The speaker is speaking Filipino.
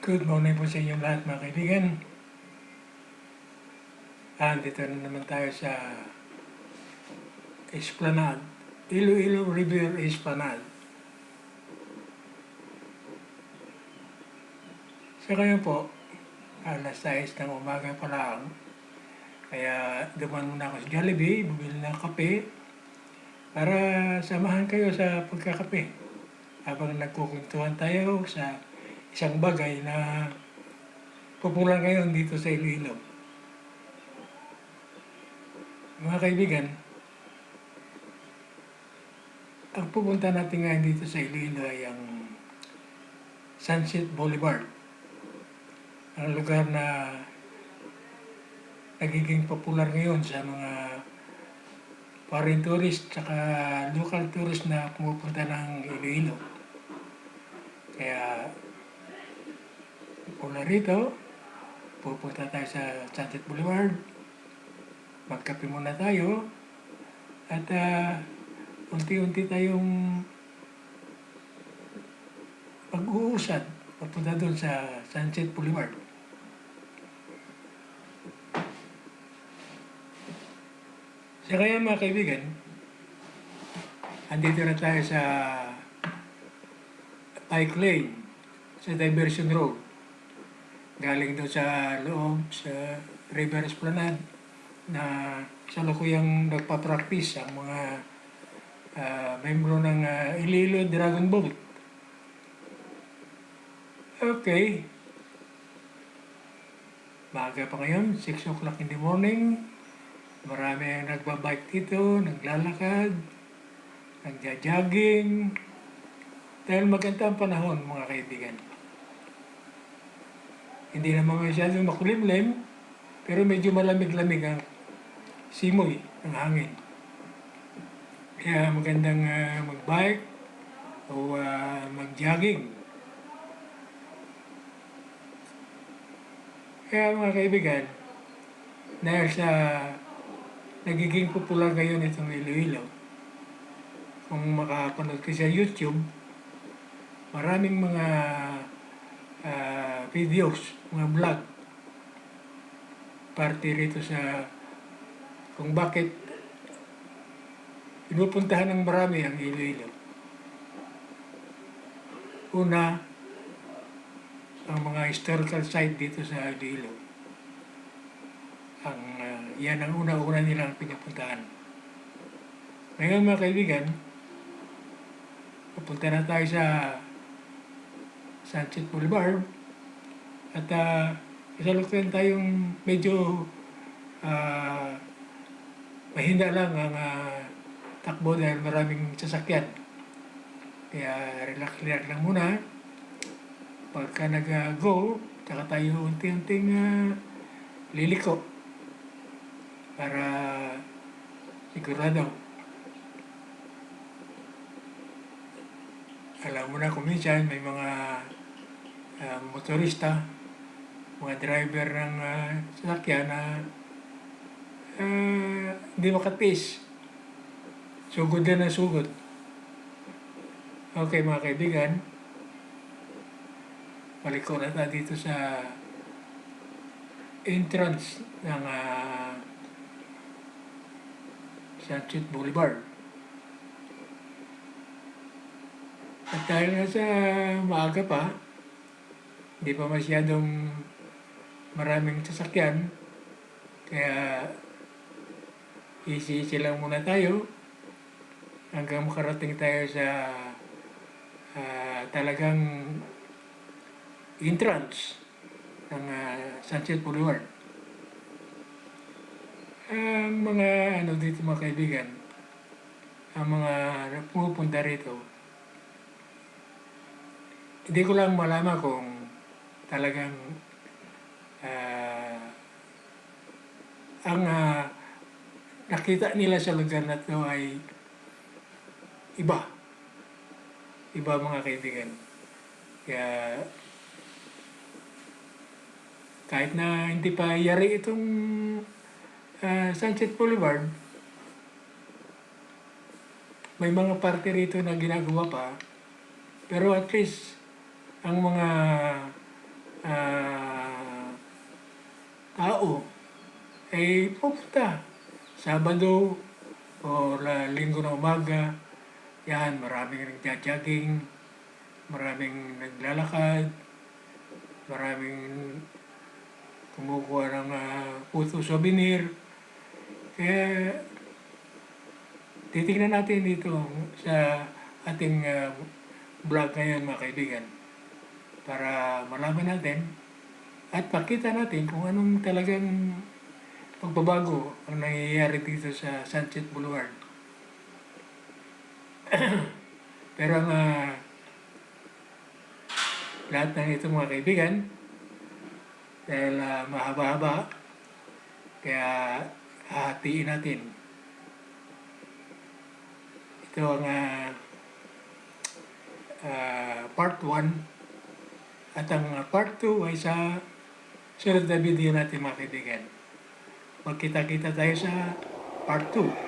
Good morning po sa inyong lahat mga kaibigan. Dito na naman tayo sa Esplanade, Iloilo River Esplanade. Sa ngayon po, alas 6 ng umaga pa lang. Kaya duman muna ako sa Jollibee, bumili ng kape para samahan kayo sa pagkakape. Habang nagkukwentuhan tayo sa isang bagay na popular ngayon dito sa Iloilo. Mga kaibigan, ang pupunta natin ngayon dito sa Iloilo ay ang Sunset Boulevard. Ang lugar na nagiging popular ngayon sa mga foreign tourist at local tourist na pumupunta ng Iloilo. Kaya mula rito, pupunta tayo sa Sunset Boulevard, magkape muna tayo, at unti-unti tayong pag-uusad papunta doon sa Sunset Boulevard. So kaya mga kaibigan, andito na tayo sa Pike Lane, sa Diversion Road. Galing doon sa loob, sa River Esplanade, na salukuyang nagpa-practice ang mga membro ng Iloilo Dragon Boat. Okay. Maaga pa ngayon, 6 o'clock in the morning. Marami ang nagbabike dito, naglalakad, nagja-jogging. Dahil maganda ang panahon, mga kaibigan. Hindi naman masyadong makulimlim, pero medyo malamig-lamig ang simoy ng hangin. Kaya magandang mag-bike o mag-jogging. Kaya mga kaibigan, dahil sa nagiging popular ngayon itong Iloilo, kung makapanood ka sa YouTube, maraming mga videos, mga vlog, parte rito sa kung bakit pinupuntahan ng marami ang Iloilo. Una, ang mga historical site dito sa Iloilo. Yan ang una-una nilang pinupuntahan. Ngayon mga kaibigan, pupunta na tayo sa Sunset Boulevard at isalukuyan tayong medyo mahina lang ang takbo dahil maraming sasakyan. Kaya relax lang muna. Pagka nag-go, tsaka tayo unti-unting liliko para sigurado. Alam mo na kung minsan may mga motorista, mga driver ng sasakyan na hindi makatiis. Sugod na sugod. Okay mga kaibigan, maliko na tayo dito sa entrance ng Sunset Boulevard. At dahil nga sa maaga pa, hindi pa masyadong maraming sasakyan, kaya easy lang muna tayo hanggang makarating tayo sa talagang entrance ng Sunset Boulevard. Ang mga dito mga kaibigan, ang mga pumupunta rito, hindi ko lang malaman kung talagang ang nakita nila sa lugar na ito ay iba mga kaibigan. Kaya kahit na hindi pa yari itong Sunset Boulevard, may mga parte rito na ginagawa pa, pero at least ang mga ah, tao ay pupunta. Sabado o linggo na umaga, yan, maraming nagja-jogging, maraming naglalakad, maraming kumukuha ng photo souvenir. Kaya titignan natin dito sa ating vlog ngayon mga kaibigan para malaman natin at pakita natin kung anong talagang pagbabago ang nangyayari dito sa Sunset Boulevard. Pero ang lahat ng ito mga kaibigan, dahil mahaba-haba, kaya hahatiin natin. Ito ang part 1 at ang part 2 ay sa sunod na video natin mga kaibigan. Magkita-kita tayo sa part 2.